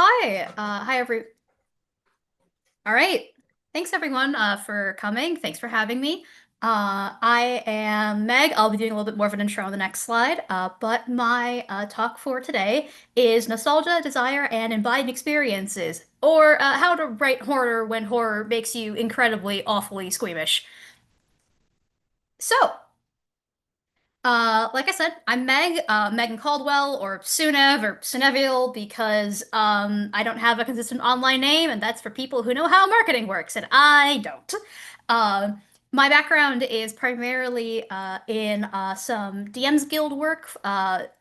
Hi. All right. Thanks everyone for coming. Thanks for having me. I am Meg. I'll be doing a little bit more of an intro on the next slide. But my talk for today is nostalgia, desire, and embodied experiences, or how to write horror when horror makes you incredibly, awfully squeamish. So, like I said, I'm Meg, Megan Caldwell, or Sunev, or Suneville, because I don't have a consistent online name, and that's for people who know how marketing works, and I don't. Uh, my background is primarily in some DM's Guild work,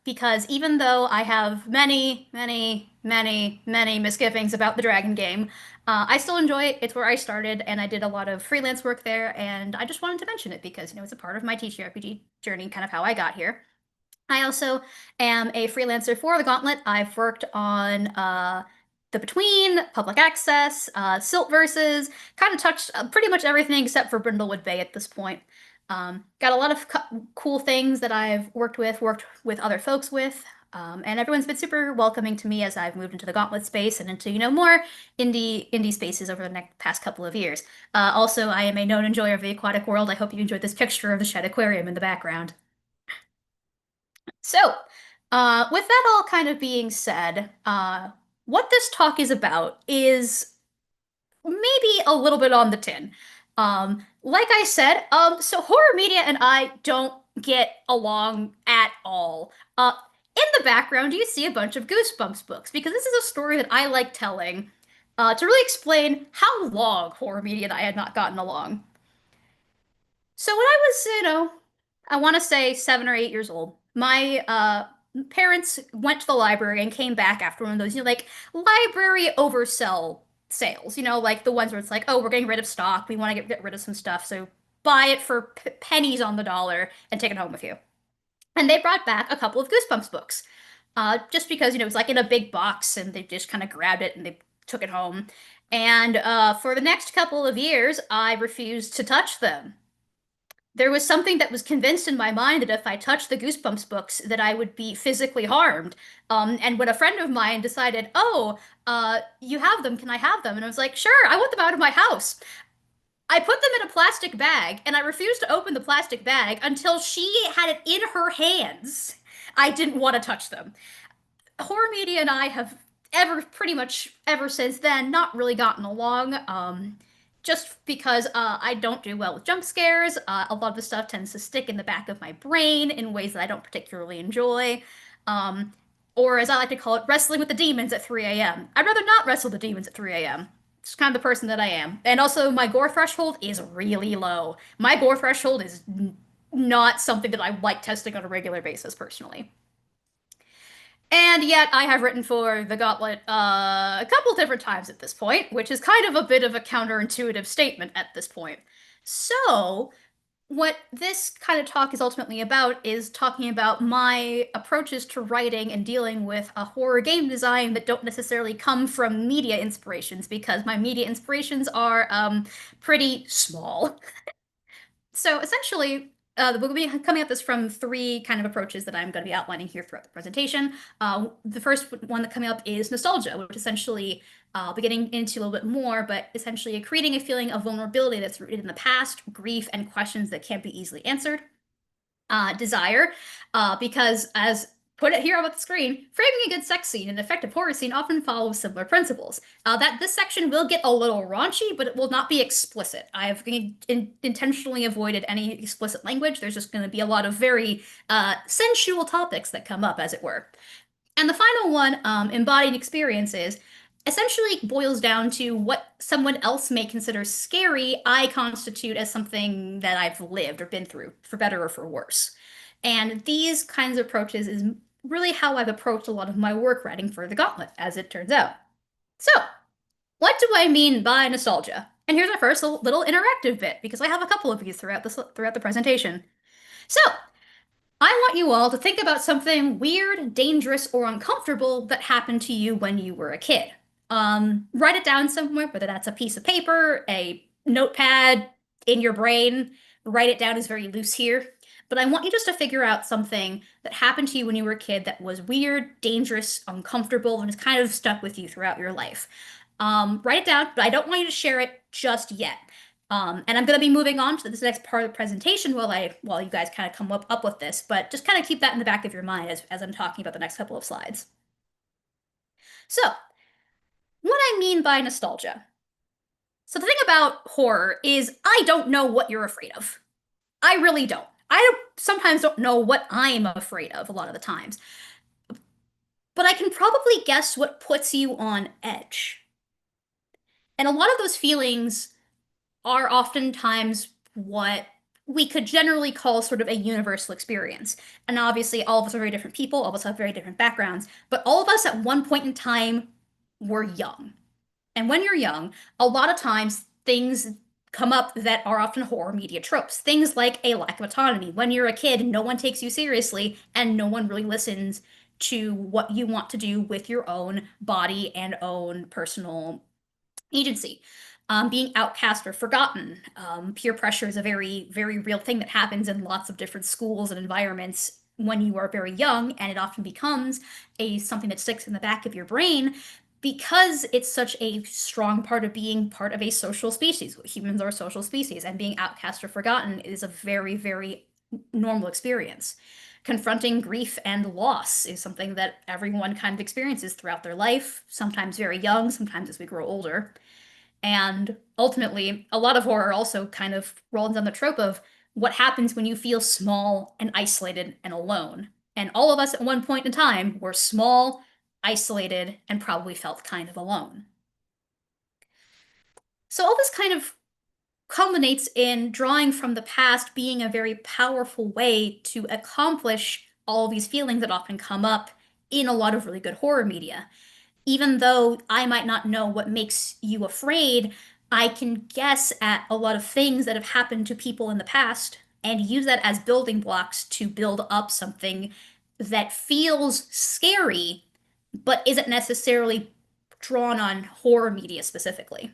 because even though I have many, many, many, many misgivings about the Dragon game, I still enjoy it. It's where I started, and I did a lot of freelance work there, and I just wanted to mention it because, it's a part of my TTRPG journey, kind of how I got here. I also am a freelancer for the Gauntlet. I've worked on The Between, Public Access, Silt Versus, kind of touched pretty much everything except for Brindlewood Bay at this point. Got a lot of cool things that I've worked with other folks with. And everyone's been super welcoming to me as I've moved into the Gauntlet space and into, more indie spaces over the next past couple of years. Also, I am a known enjoyer of the aquatic world. I hope you enjoyed this picture of the Shed Aquarium in the background. So, with that all kind of being said, what this talk is about is maybe a little bit on the tin. Like I said, so horror media and I don't get along at all. In the background, you see a bunch of Goosebumps books because this is a story that I like telling, to really explain how long horror media and I had not gotten along. So when I was, I want to say 7 or 8 years old, my parents went to the library and came back after one of those, like library oversell sales, like the ones where it's like, oh, we're getting rid of stock, we want to get rid of some stuff, so buy it for pennies on the dollar and take it home with you. And they brought back a couple of Goosebumps books, just because, it was like in a big box and they just kind of grabbed it and they took it home. And for the next couple of years, I refused to touch them. There was something that was convinced in my mind that if I touched the Goosebumps books, that I would be physically harmed. And when a friend of mine decided, "Oh, you have them? Can I have them?" and I was like, "Sure, I want them out of my house." I put them in a plastic bag, and I refused to open the plastic bag until she had it in her hands. I didn't want to touch them. Horror media and I have ever pretty much ever since then not really gotten along. Just because I don't do well with jump scares. A lot of the stuff tends to stick in the back of my brain in ways that I don't particularly enjoy. Um, or as I like to call it, wrestling with the demons at 3 a.m. I'd rather not wrestle the demons at 3 a.m. It's kind of the person that I am. And also, my gore threshold is really low. My gore threshold is not something that I like testing on a regular basis personally. And yet, I have written for the Gauntlet a couple different times at this point, which is kind of a bit of a counterintuitive statement at this point. So, what this kind of talk is ultimately about is talking about my approaches to writing and dealing with a horror game design that don't necessarily come from media inspirations, because my media inspirations are pretty small. So essentially, we'll be coming at this from three kind of approaches that I'm going to be outlining here throughout the presentation. The first one that coming up is nostalgia, which essentially I'll be getting into a little bit more, but essentially creating a feeling of vulnerability that's rooted in the past, grief, and questions that can't be easily answered. Desire, because as put it here on the screen, framing a good sex scene and effective horror scene often follows similar principles. That this section will get a little raunchy, but it will not be explicit. I have intentionally avoided any explicit language. There's just going to be a lot of very sensual topics that come up, as it were. And the final one, embodied experiences, essentially boils down to what someone else may consider scary, I constitute as something that I've lived or been through, for better or for worse. And these kinds of approaches is really how I've approached a lot of my work writing for the Gauntlet, as it turns out. So, what do I mean by nostalgia? And here's our first little interactive bit, because I have a couple of these throughout the presentation. So, I want you all to think about something weird, dangerous, or uncomfortable that happened to you when you were a kid. Write it down somewhere, whether that's a piece of paper, a notepad, in your brain. Write it down is very loose here. but I want you just to figure out something that happened to you when you were a kid that was weird, dangerous, uncomfortable, and has kind of stuck with you throughout your life. Write it down, but I don't want you to share it just yet. And I'm going to be moving on to this next part of the presentation while you guys kind of come up with this, but just kind of keep that in the back of your mind as I'm talking about the next couple of slides. So, what I mean by nostalgia. So the thing about horror is I don't know what you're afraid of. I really don't. Sometimes don't know what I'm afraid of a lot of the times. But I can probably guess what puts you on edge. And a lot of those feelings are oftentimes what we could generally call sort of a universal experience. And obviously, all of us are very different people, all of us have very different backgrounds, but all of us at one point in time were young. And when you're young, a lot of times things come up that are often horror media tropes. Things like a lack of autonomy. When you're a kid, no one takes you seriously and no one really listens to what you want to do with your own body and own personal agency. Being outcast or forgotten. Peer pressure is a very, very real thing that happens in lots of different schools and environments when you are very young, and it often becomes something that sticks in the back of your brain because it's such a strong part of being part of a social species. Humans are a social species, and being outcast or forgotten is a very, very normal experience. Confronting grief and loss is something that everyone kind of experiences throughout their life, sometimes very young, sometimes as we grow older. And ultimately, a lot of horror also kind of rolls on the trope of what happens when you feel small and isolated and alone. And all of us at one point in time were small, isolated, and probably felt kind of alone. So all this kind of culminates in drawing from the past being a very powerful way to accomplish all of these feelings that often come up in a lot of really good horror media. Even though I might not know what makes you afraid, I can guess at a lot of things that have happened to people in the past and use that as building blocks to build up something that feels scary, but isn't necessarily drawn on horror media specifically.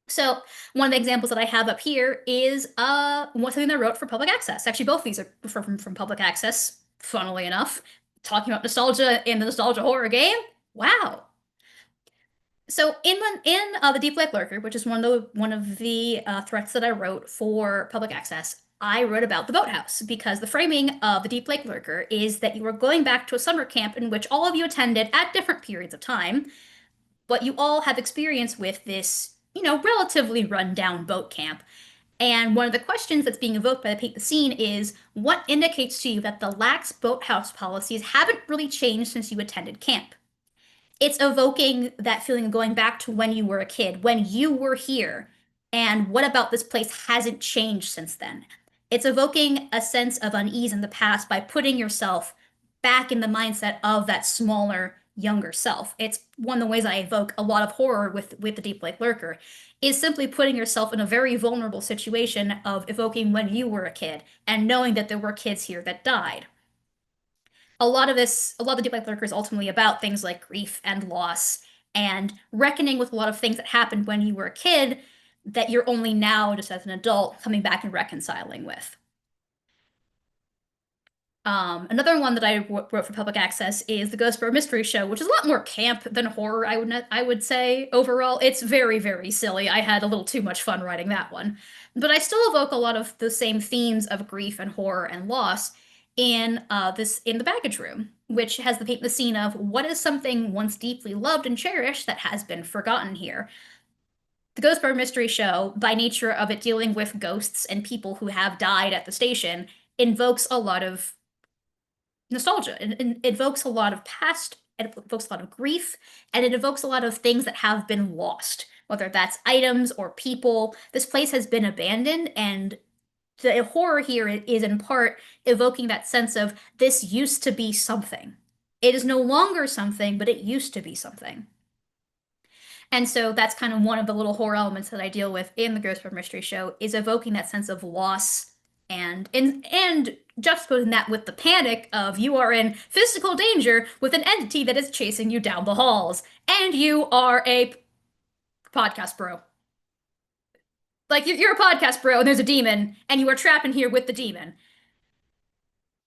So one of the examples that I have up here is one thing that I wrote for public access. Actually, both of these are from public access, funnily enough. Talking about nostalgia in the nostalgia horror game. Wow. So in the Deep Lake Lurker, which is one of the threats that I wrote for public access, I wrote about the boathouse because the framing of the Deep Lake Lurker is that you are going back to a summer camp in which all of you attended at different periods of time, but you all have experience with this, relatively run-down boat camp. And one of the questions that's being evoked by the Paint the Scene is what indicates to you that the lax boathouse policies haven't really changed since you attended camp? It's evoking that feeling of going back to when you were a kid, when you were here, and what about this place hasn't changed since then. It's evoking a sense of unease in the past by putting yourself back in the mindset of that smaller, younger self. It's one of the ways I evoke a lot of horror with the Deep Lake Lurker, is simply putting yourself in a very vulnerable situation of evoking when you were a kid and knowing that there were kids here that died. A lot of the Deep Life Lurker is ultimately about things like grief and loss and reckoning with a lot of things that happened when you were a kid that you're only now, just as an adult, coming back and reconciling with. Another one that I wrote for public access is the Ghostboro Mystery Show, which is a lot more camp than horror, I would say overall. It's very, very silly. I had a little too much fun writing that one. But I still evoke a lot of the same themes of grief and horror and loss in the baggage room, which has the scene of what is something once deeply loved and cherished that has been forgotten here. The Ghostboro Mystery Show, by nature of it dealing with ghosts and people who have died at the station, invokes a lot of nostalgia. It evokes a lot of past, it evokes a lot of grief, and it evokes a lot of things that have been lost, whether that's items or people. This place has been abandoned, and the horror here is in part evoking that sense of this used to be something. It is no longer something, but it used to be something. And so that's kind of one of the little horror elements that I deal with in the Ghostbird Mystery Show is evoking that sense of loss and juxtaposing that with the panic of you are in physical danger with an entity that is chasing you down the halls, and you are a podcast bro. Like you're a podcast bro, and there's a demon, and you are trapped in here with the demon.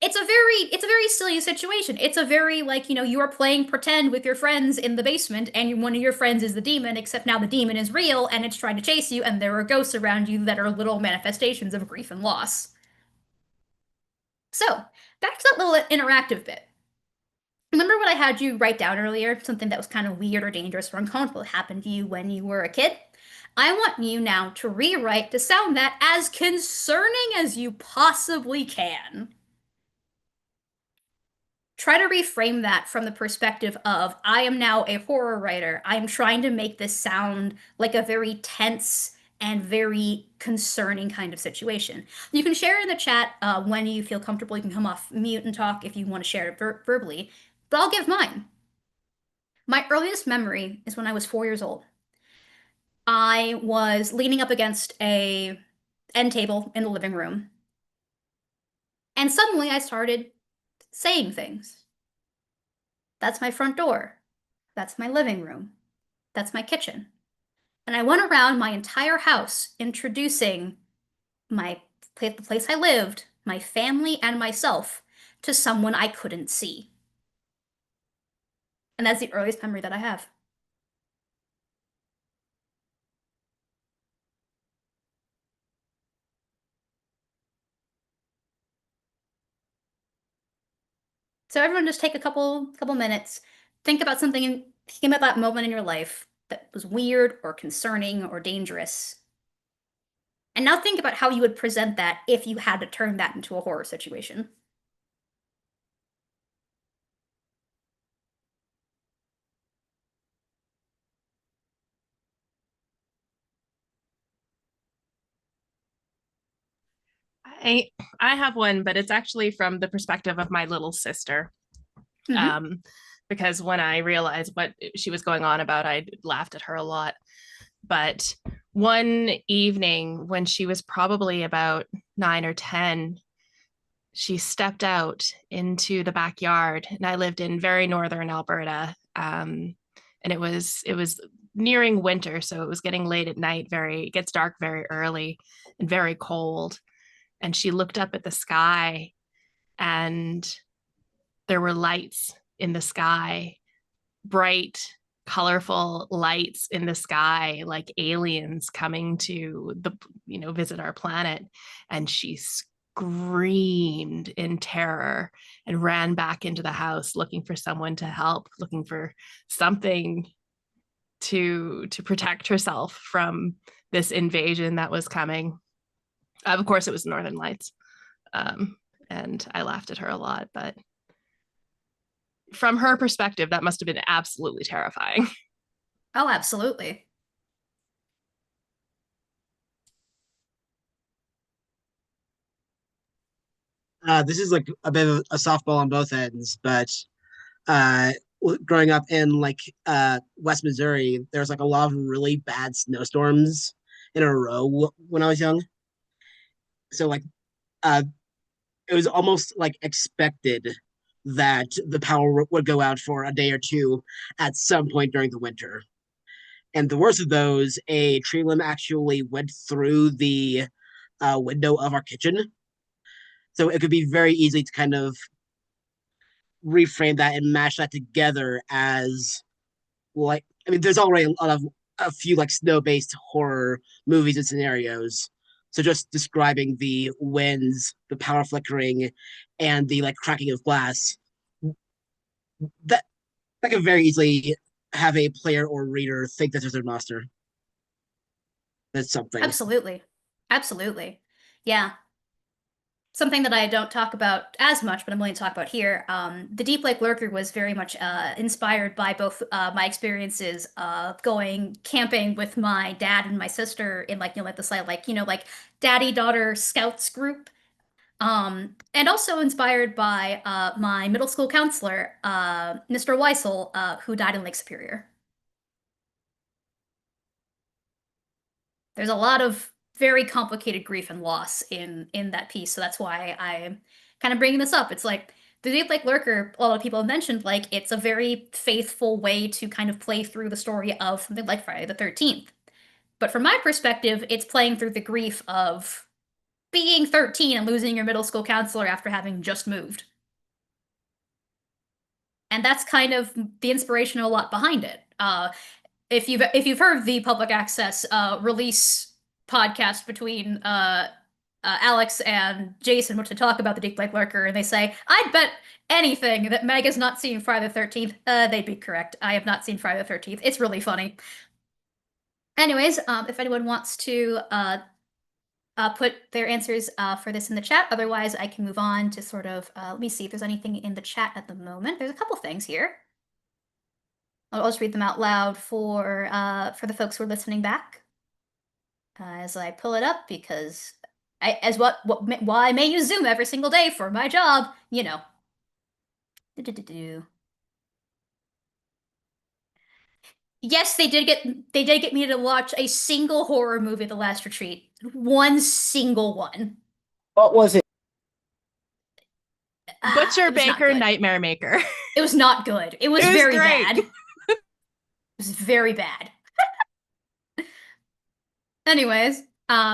it's a very silly situation. It's a very like, you are playing pretend with your friends in the basement and one of your friends is the demon, except now the demon is real and it's trying to chase you and there are ghosts around you that are little manifestations of grief and loss. So, back to that little interactive bit. Remember what I had you write down earlier? Something that was kind of weird or dangerous or uncomfortable happened to you when you were a kid? I want you now to rewrite to sound that as concerning as you possibly can. Try to reframe that from the perspective of I am now a horror writer. I'm trying to make this sound like a very tense and very concerning kind of situation. You can share in the chat when you feel comfortable. You can come off mute and talk if you want to share it verbally, but I'll give mine. My earliest memory is when I was 4 years old. I was leaning up against a end table in the living room, and suddenly I started saying things. That's my front door. That's my living room. That's my kitchen. And I went around my entire house introducing the place I lived, my family, and myself to someone I couldn't see. And that's the earliest memory that I have. So everyone just take a couple minutes, think about think about that moment in your life that was weird or concerning or dangerous. And now think about how you would present that if you had to turn that into a horror situation. I I have one, but it's actually from the perspective of my little sister. Mm-hmm. Um, because when I realized what she was going on about, I laughed at her a lot. But one evening when she was probably about 9 or 10, she stepped out into the backyard, and I lived in very northern Alberta. And it was nearing winter, so it was getting late at night. It gets dark very early and very cold. And she looked up at the sky, and there were lights in the sky, bright, colorful lights in the sky, like aliens coming to visit our planet. And she screamed in terror and ran back into the house looking for someone to help, looking for something to protect herself from this invasion that was coming. Of course, it was Northern Lights. Um, and I laughed at her a lot, but from her perspective, that must have been absolutely terrifying. Oh, absolutely. This is like a bit of a softball on both ends, but uh, growing up in West Missouri, there's like a lot of really bad snowstorms in a row when I was young. So uh, it was almost like expected that the power would go out for a day or two at some point during the winter. And the worst of those, a tree limb actually went through the window of our kitchen. So it could be very easy to kind of reframe that and mash that together as there's already a few like snow based horror movies and scenarios. So just describing the winds, the power flickering, and the like cracking of glass, that that can very easily have a player or reader think that there's a monster. That's something. Absolutely. Absolutely. Yeah. Something that I don't talk about as much, but I'm willing to talk about here. The Deep Lake Lurker was very much inspired by both my experiences of going camping with my dad and my sister in like the site, like daddy daughter scouts group. And also inspired by my middle school counselor, Mr. Weissel, who died in Lake Superior. There's a lot of very complicated grief and loss in that piece, so that's why I'm kind of bringing this up. It's like the Deep Lake Lurker, a lot of people have mentioned, like it's a very faithful way to kind of play through the story of something like Friday the 13th. But from my perspective, it's playing through the grief of being 13 and losing your middle school counselor after having just moved. And that's kind of the inspirational lot behind it. If you've heard the public access release podcast between Alex and Jason, which they talk about the Deep Lake Lurker, and they say, "I'd bet anything that Meg has not seen Friday the 13th." They'd be correct. I have not seen Friday the 13th. It's really funny. Anyways, if anyone wants to put their answers for this in the chat, otherwise I can move on to sort of let me see if there's anything in the chat at the moment. There's a couple things here. I'll just read them out loud for the folks who are listening back as I pull it up because why I may use Zoom every single day for my job, you know. Yes, they did get me to watch a single horror movie at the last retreat. One single one. What was it? Butcher It was not Baker good. Nightmare Maker. It was not good. It was It was very great. bad. It was very bad. Anyways,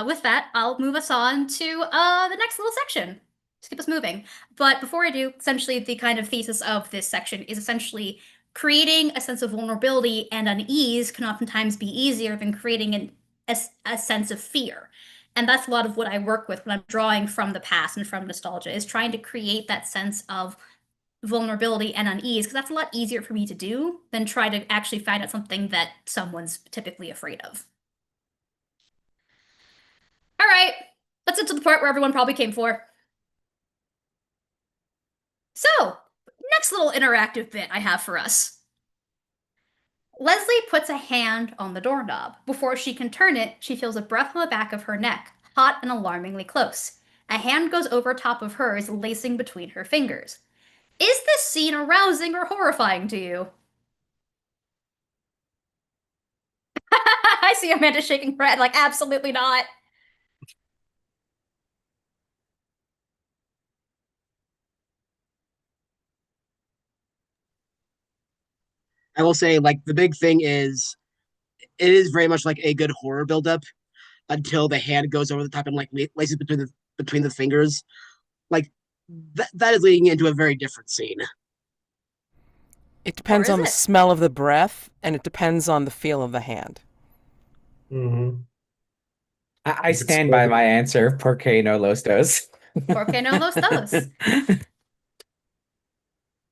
with that, I'll move us on to the next little section. Just keep us moving. But before I do, essentially the kind of thesis of this section is essentially creating a sense of vulnerability and unease can oftentimes be easier than creating a sense of fear. And that's a lot of what I work with when I'm drawing from the past and from nostalgia, is trying to create that sense of vulnerability and unease, because that's a lot easier for me to do than try to actually find out something that someone's typically afraid of. All right, let's get to the part where everyone probably came for. So, next little interactive bit I have for us. Leslie puts a hand on the doorknob. Before she can turn it, she feels a breath on the back of her neck, hot and alarmingly close. A hand goes over top of hers, lacing between her fingers. Is this scene arousing or horrifying to you? I see Amanda shaking her head like, absolutely not. I will say, like, the big thing is it is very much like a good horror buildup until the hand goes over the top and like laces between the fingers. Like that is leading into a very different scene. It depends Or is on the it? smell of the breath, and it depends on the feel of the hand. Mm-hmm. I stand by my answer. Porque no los dos. Porque no los dos.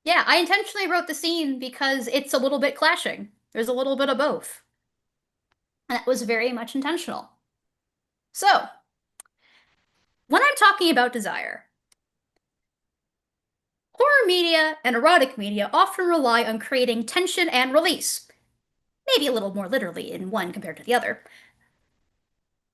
Yeah, I intentionally wrote the scene because it's a little bit clashing. There's a little bit of both. And that was very much intentional. So, when I'm talking about desire, horror media and erotic media often rely on creating tension and release. Maybe a little more literally in one compared to the other.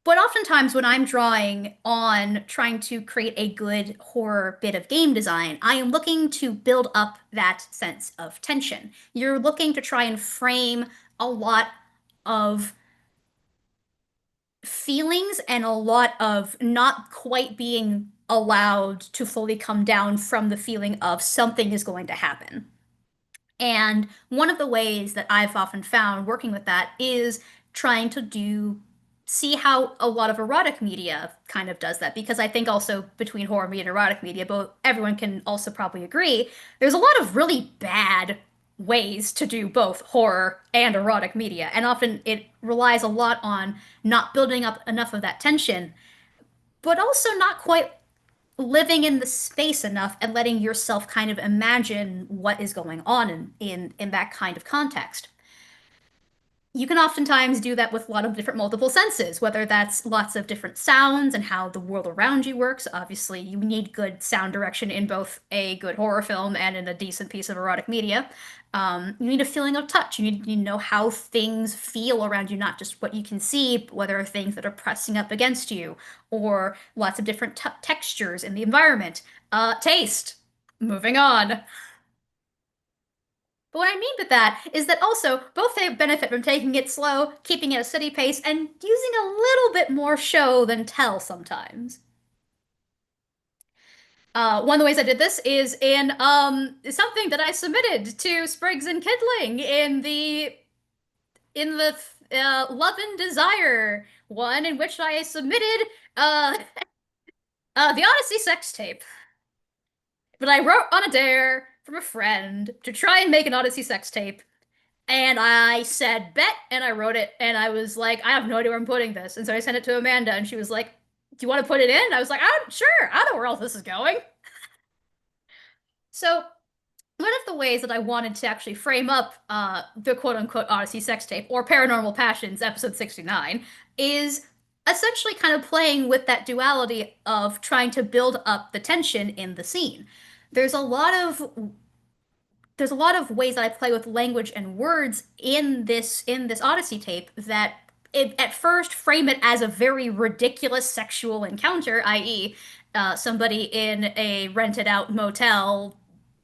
But oftentimes, when I'm drawing on trying to create a good horror bit of game design, I am looking to build up that sense of tension. You're looking to try and frame a lot of feelings and a lot of not quite being allowed to fully come down from the feeling of something is going to happen. And one of the ways that I've often found working with that is trying to see how a lot of erotic media kind of does that. Because I think also between horror media and erotic media, both everyone can also probably agree, there's a lot of really bad ways to do both horror and erotic media. And often it relies a lot on not building up enough of that tension, but also not quite living in the space enough and letting yourself kind of imagine what is going on in that kind of context. You can oftentimes do that with a lot of different multiple senses, whether that's lots of different sounds and how the world around you works. Obviously, you need good sound direction in both a good horror film and in a decent piece of erotic media. You need a feeling of touch. You need to know how things feel around you, not just what you can see, but whether are things that are pressing up against you, or lots of different textures in the environment. Taste. Moving on. But what I mean with that is that also both they benefit from taking it slow, keeping it a steady pace, and using a little bit more show than tell sometimes. One of the ways I did this is in something that I submitted to Spriggs and Kidling in the Love and Desire one, in which I submitted The Odyssey sex tape. But I wrote on a dare from a friend to try and make an Odyssey sex tape. And I said bet, and I wrote it, and I was like, I have no idea where I'm putting this. And so I sent it to Amanda, and she was like, do you want to put it in? And I was like, oh, sure, I know where else this is going. So one of the ways that I wanted to actually frame up the quote unquote Odyssey sex tape or Paranormal Passions episode 69 is essentially kind of playing with that duality of trying to build up the tension in the scene. There's a lot of there's a lot of ways that I play with language and words in this Odyssey tape that at first frame it as a very ridiculous sexual encounter, i.e., somebody in a rented out motel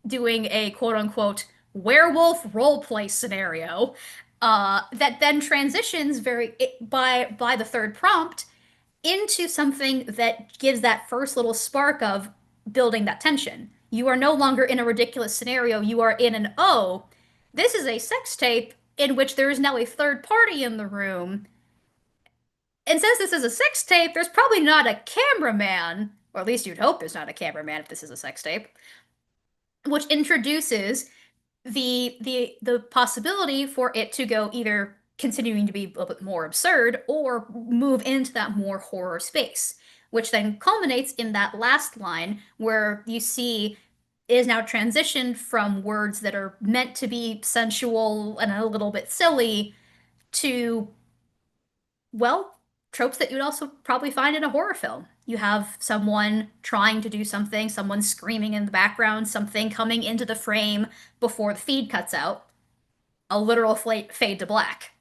doing a quote unquote werewolf roleplay scenario that then transitions by the third prompt into something that gives that first little spark of building that tension. You are no longer in a ridiculous scenario. You are in an, oh, this is a sex tape in which there is now a third party in the room. And since this is a sex tape, there's probably not a cameraman, or at least you'd hope there's not a cameraman if this is a sex tape, which introduces the possibility for it to go either continuing to be a little bit more absurd or move into that more horror space, which then culminates in that last line where you see it is now transitioned from words that are meant to be sensual and a little bit silly to, well, tropes that you'd also probably find in a horror film. You have someone trying to do something, someone screaming in the background, something coming into the frame before the feed cuts out, a literal fade to black.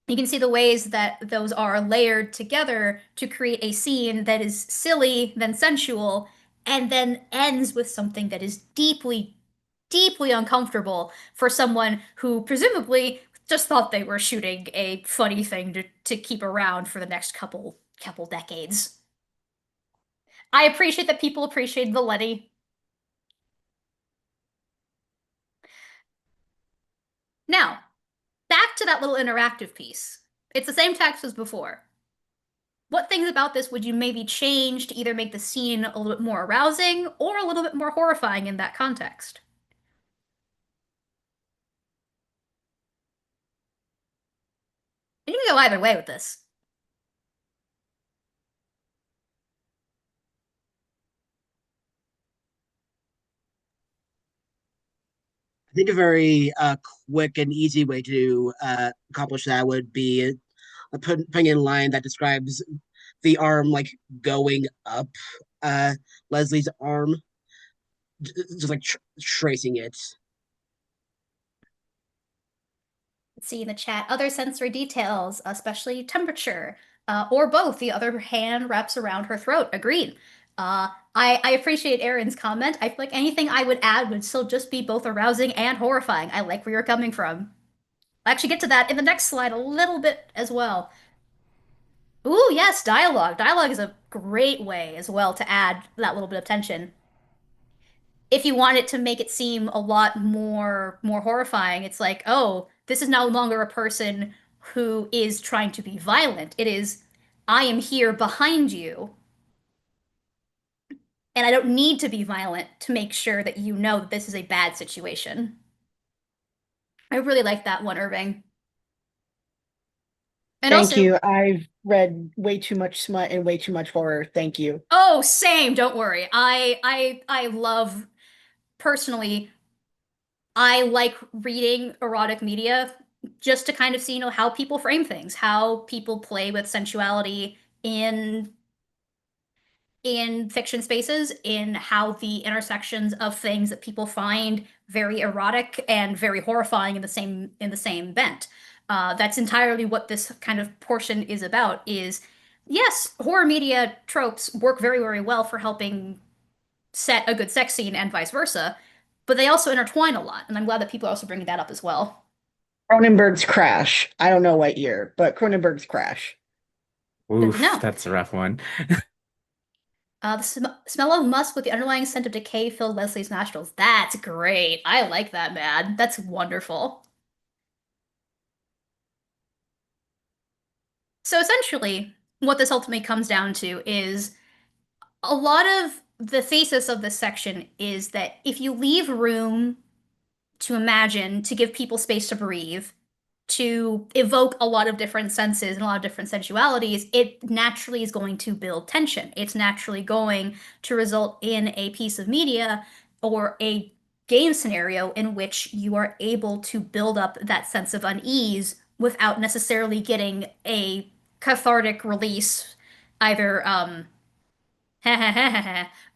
You can see the ways that those are layered together to create a scene that is silly, then sensual, and then ends with something that is deeply, deeply uncomfortable for someone who presumably just thought they were shooting a funny thing to keep around for the next couple decades. I appreciate that people appreciate the Letty. Now, back to that little interactive piece. It's the same text as before. What things about this would you maybe change to either make the scene a little bit more arousing or a little bit more horrifying in that context? And you can go either way with this. I think a very quick and easy way to accomplish that would be putting in a line that describes the arm like going up Leslie's arm, just like tracing it. Let's see in the chat, other sensory details, especially temperature, or both. The other hand wraps around her throat. Agreed. I appreciate Erin's comment. I feel like anything I would add would still just be both arousing and horrifying. I like where you're coming from. I'll actually get to that in the next slide a little bit as well. Ooh, yes, dialogue. Dialogue is a great way as well to add that little bit of tension. If you want it to make it seem a lot more horrifying, it's like, oh, this is no longer a person who is trying to be violent. It is, I am here behind you, and I don't need to be violent to make sure that you know that this is a bad situation. I really like that one, Irving. And Thank also, you. I've read way too much smut and way too much horror. Thank you. oh, same, don't worry. I love personally I like reading erotic media just to kind of see, how people frame things, how people play with sensuality in fiction spaces, in how the intersections of things that people find very erotic and very horrifying in the same bent. That's entirely what this kind of portion is about. Is yes, horror media tropes work very, very well for helping set a good sex scene and vice versa, but they also intertwine a lot, and I'm glad that people are also bringing that up as well. Cronenberg's Crash. I don't know what year, but Cronenberg's Crash. Good to Oof, know. that's a rough one. The smell of musk with the underlying scent of decay filled Leslie's nostrils. That's great. I like that, man. That's wonderful. So essentially, what this ultimately comes down to is a lot of the thesis of this section is that if you leave room to imagine, to give people space to breathe, to evoke a lot of different senses and a lot of different sensualities, it naturally is going to build tension. It's naturally going to result in a piece of media or a game scenario in which you are able to build up that sense of unease without necessarily getting a cathartic release, either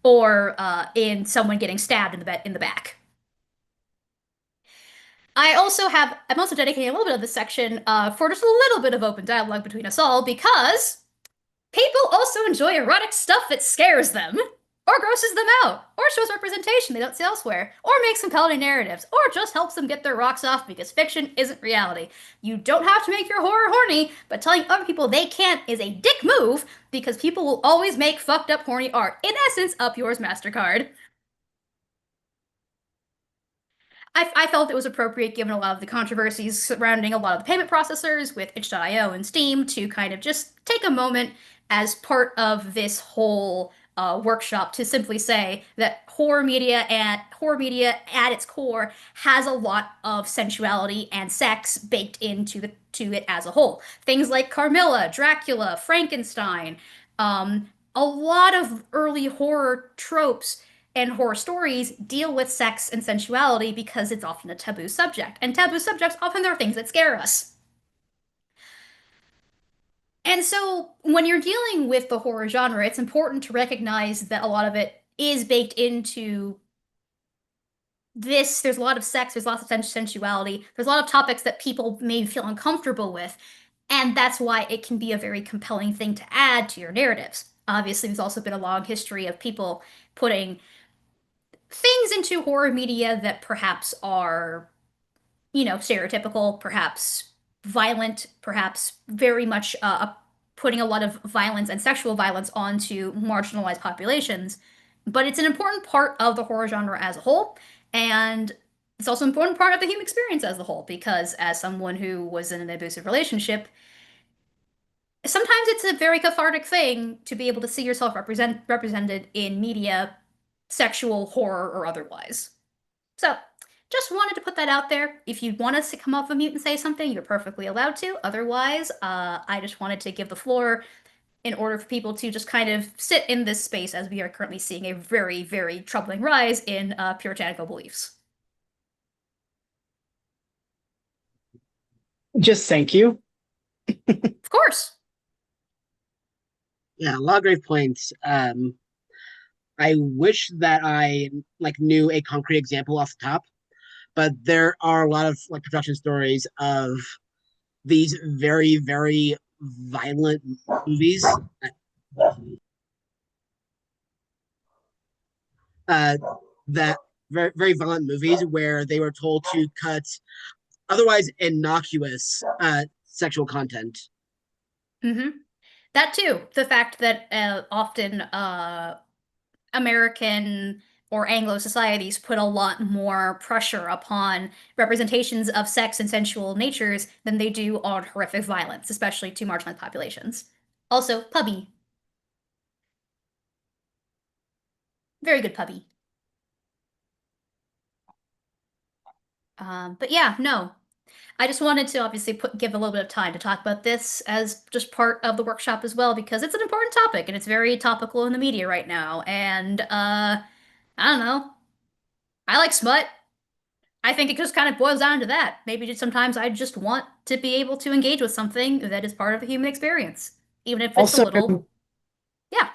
or in someone getting stabbed in the back. I'm also dedicating a little bit of this section for just a little bit of open dialogue between us all because people also enjoy erotic stuff that scares them, or grosses them out, or shows representation they don't see elsewhere, or makes compelling narratives, or just helps them get their rocks off because fiction isn't reality. You don't have to make your horror horny, but telling other people they can't is a dick move because people will always make fucked up horny art. In essence, up yours, MasterCard. I felt it was appropriate given a lot of the controversies surrounding a lot of the payment processors with itch.io and Steam to kind of just take a moment as part of this whole workshop to simply say that horror media at its core has a lot of sensuality and sex baked into to it as a whole. Things like Carmilla, Dracula, Frankenstein, a lot of early horror tropes and horror stories deal with sex and sensuality because it's often a taboo subject. And taboo subjects often are things that scare us. And so when you're dealing with the horror genre, it's important to recognize that a lot of it is baked into this. There's a lot of sex, there's lots of sensuality, there's a lot of topics that people may feel uncomfortable with. And that's why it can be a very compelling thing to add to your narratives. Obviously, there's also been a long history of people putting things into horror media that perhaps are, stereotypical, perhaps violent, perhaps very much putting a lot of violence and sexual violence onto marginalized populations. But it's an important part of the horror genre as a whole, and it's also an important part of the human experience as a whole, because as someone who was in an abusive relationship, sometimes it's a very cathartic thing to be able to see yourself represented in media, sexual, horror, or otherwise. So, just wanted to put that out there. If you want us to come off of mute and say something, you're perfectly allowed to. Otherwise, I just wanted to give the floor in order for people to just kind of sit in this space as we are currently seeing a very, very troubling rise in puritanical beliefs. Just thank you. Of course. Yeah, a lot of great points. I wish that I knew a concrete example off the top, but there are a lot of production stories of these very, very violent movies. Uh, that very, very violent movies where they were told to cut otherwise innocuous sexual content. Mm-hmm. That too. The fact that often American or Anglo societies put a lot more pressure upon representations of sex and sensual natures than they do on horrific violence, especially to marginalized populations. Also, Puppy. Very good Puppy. But yeah, no. I just wanted to obviously give a little bit of time to talk about this as just part of the workshop as well, because it's an important topic and it's very topical in the media right now. And I don't know. I like smut. I think it just kind of boils down to that. Maybe just sometimes I just want to be able to engage with something that is part of the human experience, even if it's a Also, little, yeah,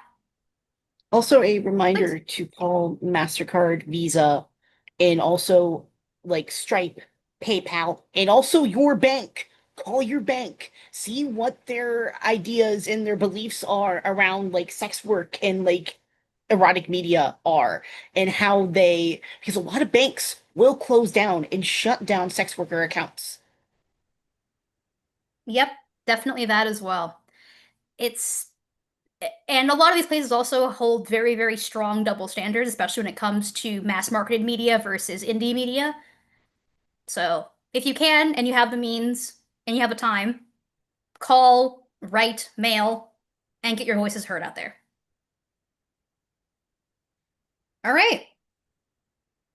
also a please. reminder to call MasterCard, Visa, and also like Stripe, PayPal, and also your bank. Call your bank. See what their ideas and their beliefs are around like sex work and like erotic media are, and how they, because a lot of banks will close down and shut down sex worker accounts. Yep, definitely that as well. It's and a lot of these places also hold very, very strong double standards, especially when it comes to mass marketed media versus indie media. So if you can and you have the means and you have the time, call, write, mail, and get your voices heard out there. All right.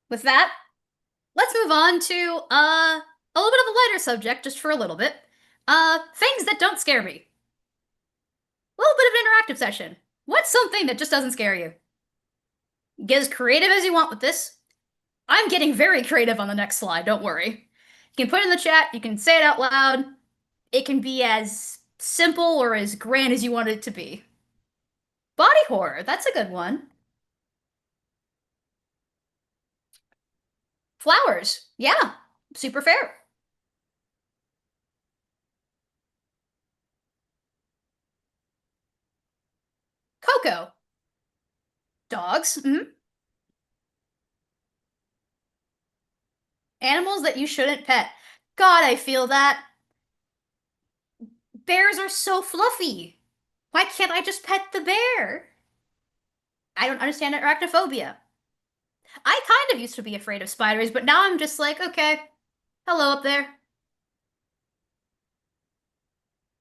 With that, let's move on to a little bit of a lighter subject, just for a little bit. Things that don't scare me. A little bit of an interactive session. What's something that just doesn't scare you? Get as creative as you want with this. I'm getting very creative on the next slide, don't worry. You can put it in the chat, you can say it out loud. It can be as simple or as grand as you want it to be. Body horror, that's a good one. Flowers, yeah, super fair. Coco, dogs, animals that you shouldn't pet. God, I feel that. Bears are so fluffy. Why can't I just pet the bear? I don't understand arachnophobia. I kind of used to be afraid of spiders, but now I'm just like, okay, hello up there.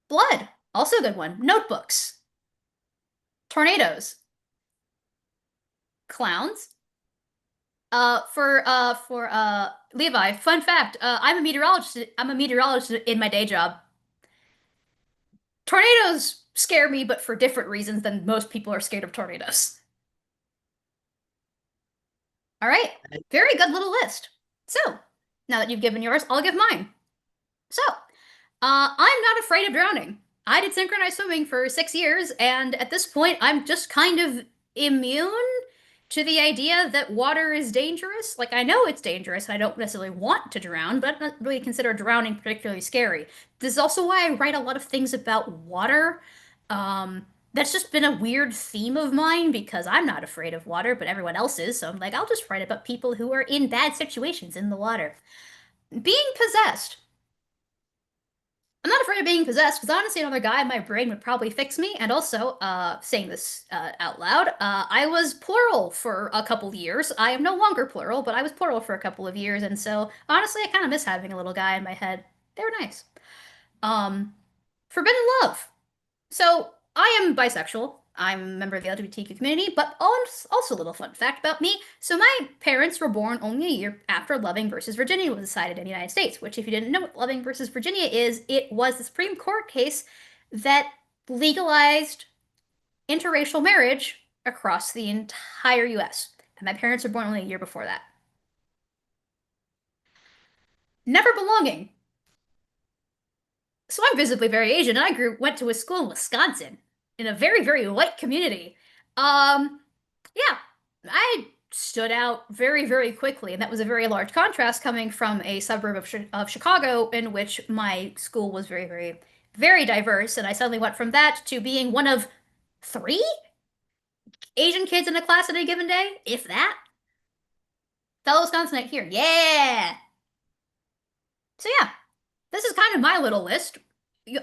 Blood, also a good one. Notebooks, tornadoes, clowns. For Levi, fun fact, I'm a meteorologist. I'm a meteorologist in my day job. Tornadoes scare me, but for different reasons than most people are scared of tornadoes. All right, very good little list. So, now that you've given yours, I'll give mine. So, I'm not afraid of drowning. I did synchronized swimming for 6 years, and at this point, I'm just kind of immune to the idea that water is dangerous. Like, I know it's dangerous, and I don't necessarily want to drown, but I don't really consider drowning particularly scary. This is also why I write a lot of things about water. That's just been a weird theme of mine because I'm not afraid of water, but everyone else is. So I'm like, I'll just write about people who are in bad situations in the water. Being possessed. I'm not afraid of being possessed because honestly, another guy in my brain would probably fix me. And also, saying this out loud, I was plural for a couple years. I am no longer plural, but I was plural for a couple of years. And so, honestly, I kind of miss having a little guy in my head. They were nice. Forbidden love. So I am bisexual. I'm a member of the LGBTQ community, but also a little fun fact about me. So my parents were born only a year after Loving versus Virginia was decided in the United States, which if you didn't know what Loving versus Virginia is, it was the Supreme Court case that legalized interracial marriage across the entire US. And my parents were born only a year before that. Never belonging. So I'm visibly very Asian, and went to a school in Wisconsin, in a very, very white community. Um, yeah, I stood out very, very quickly, and that was a very large contrast coming from a suburb of Chicago in which my school was very, very, very diverse, and I suddenly went from that to being one of three Asian kids in a class on a given day, if that. Fellow Wisconsinite here, yeah. So yeah, this is kind of my little list.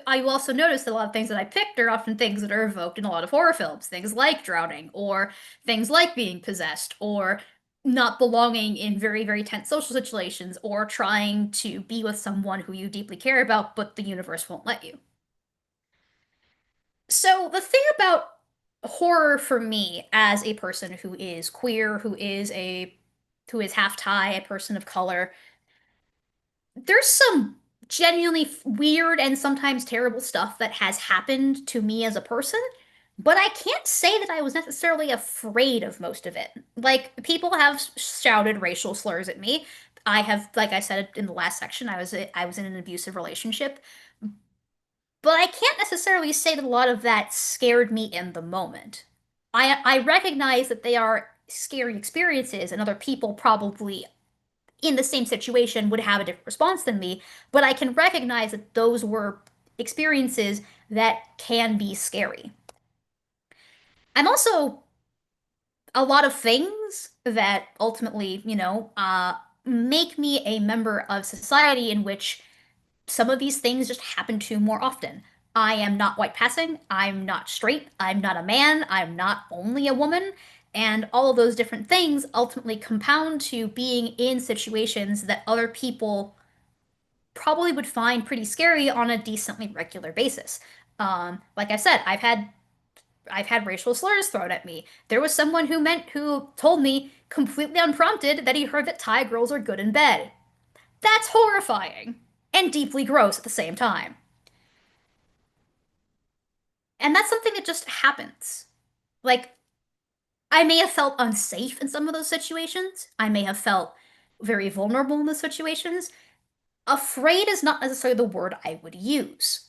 I will also notice that a lot of things that I picked are often things that are evoked in a lot of horror films. Things like drowning, or things like being possessed, or not belonging in very, very tense social situations, or trying to be with someone who you deeply care about, but the universe won't let you. So, the thing about horror for me as a person who is queer, who is half Thai, a person of color, there's some genuinely weird and sometimes terrible stuff that has happened to me as a person, but I can't say that I was necessarily afraid of most of it. Like, people have shouted racial slurs at me. I have, like I said in the last section, I was in an abusive relationship, but I can't necessarily say that a lot of that scared me in the moment. I recognize that they are scary experiences, and other people probably in the same situation would have a different response than me, but I can recognize that those were experiences that can be scary. I'm also a lot of things that ultimately, make me a member of society in which some of these things just happen to more often. I am not white passing, I'm not straight, I'm not a man, I'm not only a woman, and all of those different things ultimately compound to being in situations that other people probably would find pretty scary on a decently regular basis. Like I said, I've had I've had racial slurs thrown at me. There was someone who told me completely unprompted that he heard that Thai girls are good in bed. That's horrifying and deeply gross at the same time. And that's something that just happens. Like, I may have felt unsafe in some of those situations. I may have felt very vulnerable in those situations. Afraid is not necessarily the word I would use.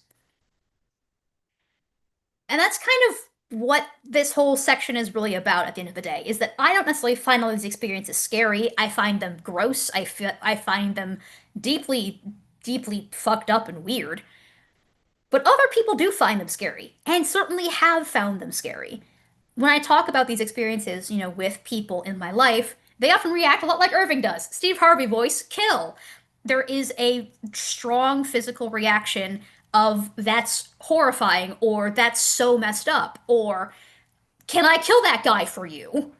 And that's kind of what this whole section is really about at the end of the day, is that I don't necessarily find all these experiences scary. I find them gross. I find them deeply, deeply fucked up and weird. But other people do find them scary, and certainly have found them scary. When I talk about these experiences, with people in my life, they often react a lot like Irving does. Steve Harvey voice, kill. There is a strong physical reaction of that's horrifying, or that's so messed up, or can I kill that guy for you?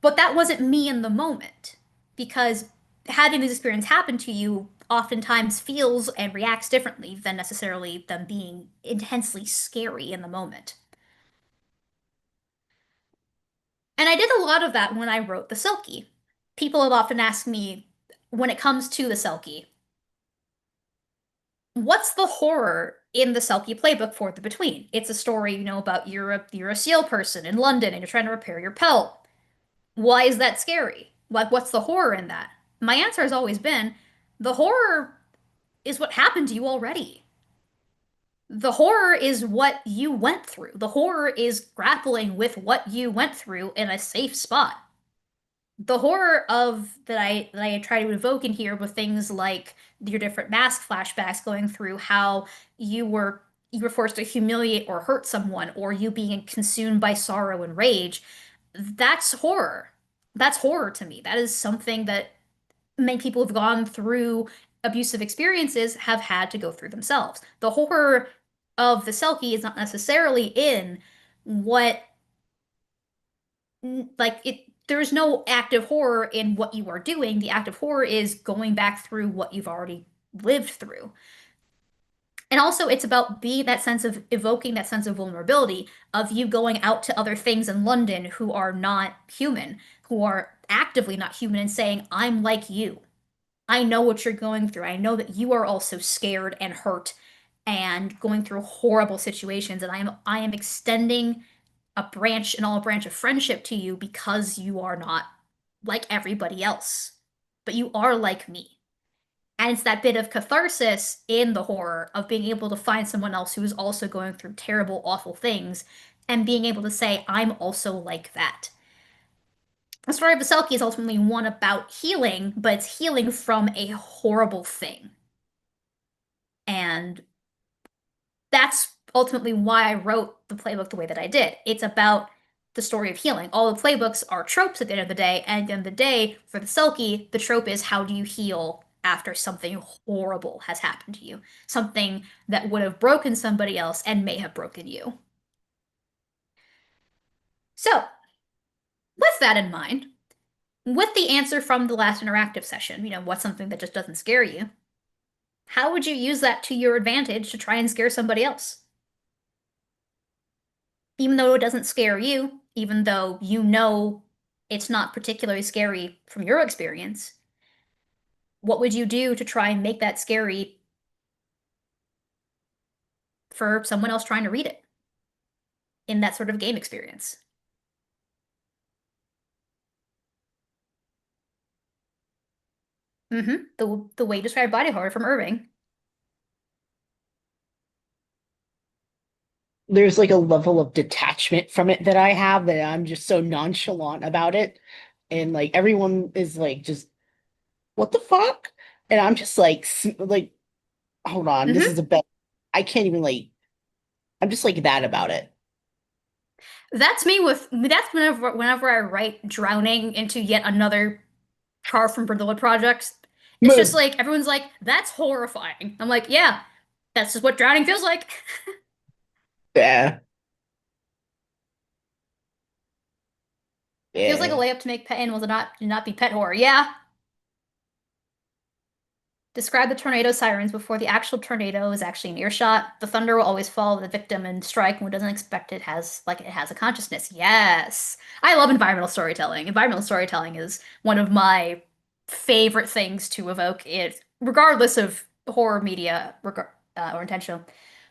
But that wasn't me in the moment, because having this experience happen to you oftentimes feels and reacts differently than necessarily them being intensely scary in the moment. And I did a lot of that when I wrote the Selkie. People have often asked me, when it comes to the Selkie, what's the horror in the Selkie playbook for The Between? It's a story, about you're a SEAL person in London and you're trying to repair your pelt. Why is that scary? Like, what's the horror in that? My answer has always been, the horror is what happened to you already. The horror is what you went through. The horror is grappling with what you went through in a safe spot. The horror of that I try to evoke in here with things like your different mask flashbacks going through how you were forced to humiliate or hurt someone, or you being consumed by sorrow and rage. That's horror. That's horror to me. That is something that many people who've gone through abusive experiences have had to go through themselves. The horror of the Selkie is not necessarily in what like it there's no active horror in what you are doing. The active horror is going back through what you've already lived through. And also it's about being that sense of evoking that sense of vulnerability of you going out to other things in London who are not human, who are actively not human, and saying, I'm like you. I know what you're going through. I know that you are also scared and hurt and going through horrible situations, and I am extending an olive branch of friendship to you because you are not like everybody else, but you are like me. And it's that bit of catharsis in the horror of being able to find someone else who is also going through terrible, awful things and being able to say, I'm also like that. The story of Veselki is ultimately one about healing, but it's healing from a horrible thing. And that's ultimately why I wrote the playbook the way that I did. It's about the story of healing. All the playbooks are tropes at the end of the day, and at the end of the day, for the Selkie, the trope is how do you heal after something horrible has happened to you? Something that would have broken somebody else and may have broken you. So, with that in mind, with the answer from the last interactive session, what's something that just doesn't scare you? How would you use that to your advantage to try and scare somebody else? Even though it doesn't scare you, even though it's not particularly scary from your experience, what would you do to try and make that scary for someone else trying to read it in that sort of game experience? The way described body horror from Irving. There's like a level of detachment from it that I have that I'm just so nonchalant about it. And like everyone is like just what the fuck? And I'm just like hold on, this is hmm a bit I can't even like I'm just like that about it. That's whenever I write drowning into yet another car from Brindlewood project. It's just Move. like everyone's like, that's horrifying. I'm like, yeah, that's just what drowning feels like. Yeah. Feels like a Yeah. layup to make pet animals and not be pet horror. Yeah, Describe the tornado sirens before the actual tornado is actually in earshot. The thunder will always follow the victim and strike when it doesn't expect it has a consciousness. Yes. I love environmental storytelling. Environmental storytelling is one of my favorite things to evoke it, regardless of horror media or intentional.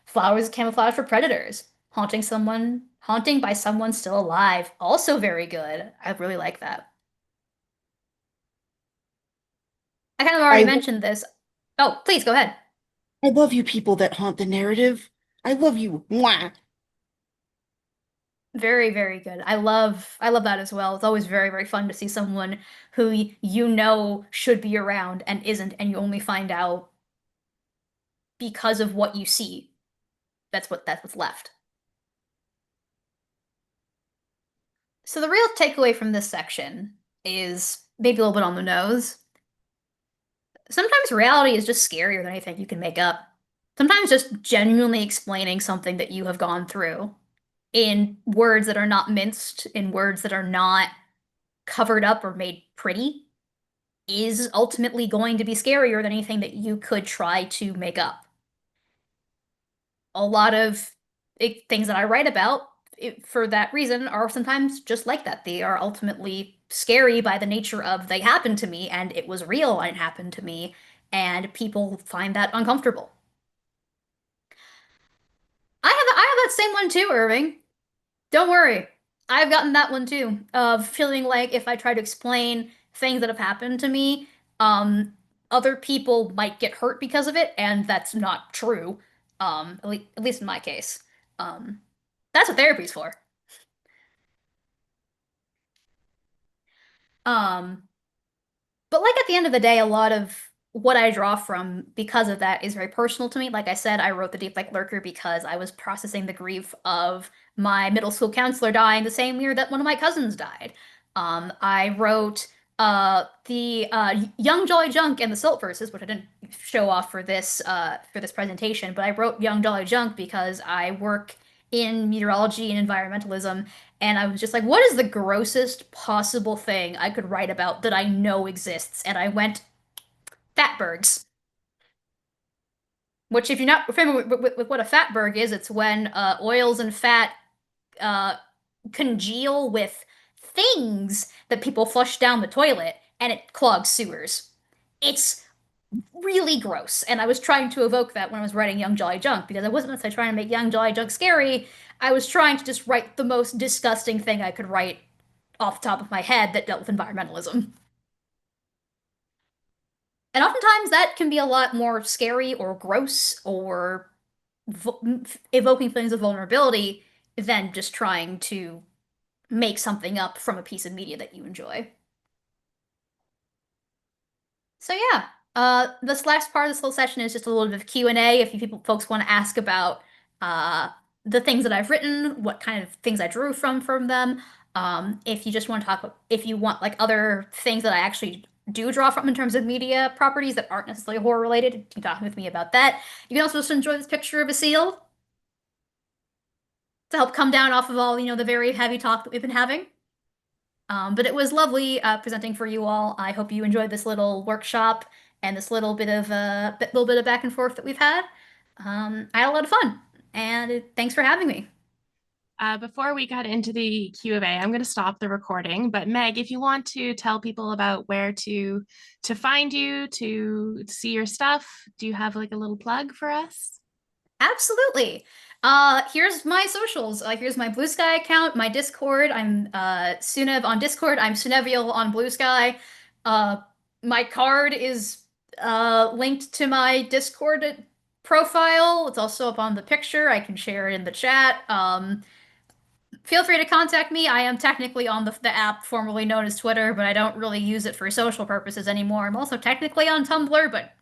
Flowers camouflage for predators. Haunting by someone still alive. Also very good. I really like that. I kind of already I mentioned this. Oh, please go ahead. I love you people that haunt the narrative. I love you. Mwah. Very, very good. I love that as well. It's always very, very fun to see someone who you know should be around and isn't, and you only find out because of what you see. That's what's left. So the real takeaway from this section is maybe a little bit on the nose. Sometimes reality is just scarier than anything you can make up. Sometimes just genuinely explaining something that you have gone through in words that are not minced, in words that are not covered up or made pretty, is ultimately going to be scarier than anything that you could try to make up. A lot of things that I write about, for that reason, are sometimes just like that. They are ultimately scary by the nature of they happened to me and it was real and it happened to me, and people find that uncomfortable. I have that same one too, Irving. Don't worry. I've gotten that one too, of feeling like if I try to explain things that have happened to me, um, other people might get hurt because of it, and that's not true. At least in my case. Um, that's what therapy's for. Um, But like at the end of the day, a lot of what I draw from because of that is very personal to me. Like I said, I wrote The Deep Like Lurker because I was processing the grief of my middle school counselor dying the same year that one of my cousins died. I wrote the Young Jolly Junk and the Silt verses, which I didn't show off for this presentation, but I wrote Young Jolly Junk because I work in meteorology and environmentalism, and I was just like, what is the grossest possible thing I could write about that I know exists? And I went, fatbergs. Which, if you're not familiar with what a fatberg is, it's when oils and fat uh, congeal with things that people flush down the toilet and it clogs sewers. It's really gross. And I was trying to evoke that when I was writing Young Jolly Junk because I wasn't necessarily trying to make Young Jolly Junk scary. I was trying to just write the most disgusting thing I could write off the top of my head that dealt with environmentalism. And oftentimes that can be a lot more scary or gross or evoking feelings of vulnerability than just trying to make something up from a piece of media that you enjoy. So yeah, this last part of this whole session is just a little bit of Q&A. If you folks want to ask about uh, the things that I've written, what kind of things I drew from them. If you just want to talk, if you want like other things that I actually do draw from in terms of media properties that aren't necessarily horror related, you can talk with me about that. You can also just enjoy this picture of a seal to help come down off of all, the very heavy talk that we've been having. But it was lovely presenting for you all. I hope you enjoyed this little workshop and this little bit of back and forth that we've had. I had a lot of fun, and thanks for having me. Before we got into the Q&A, I'm going to stop the recording. But Meg, if you want to tell people about where to find you, to see your stuff, do you have like a little plug for us? Absolutely. Here's my socials. Here's my Blue Sky account, my Discord. I'm Sunev on Discord. I'm Sunevial on Blue Sky. My card is linked to my Discord profile. It's also up on the picture. I can share it in the chat. Feel free to contact me. I am technically on the app formerly known as Twitter, but I don't really use it for social purposes anymore. I'm also technically on Tumblr, but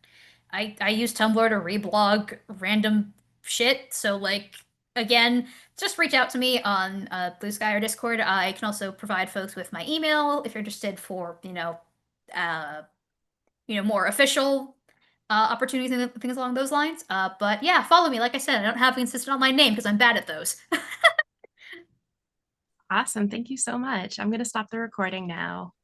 I use Tumblr to reblog random shit. So like again, just reach out to me on Blue Sky or Discord. I can also provide folks with my email if you're interested for more official opportunities and things along those lines. But yeah, follow me. Like I said, I don't have an consistent online name because I'm bad at those. Awesome. Thank you so much. I'm going to stop the recording now.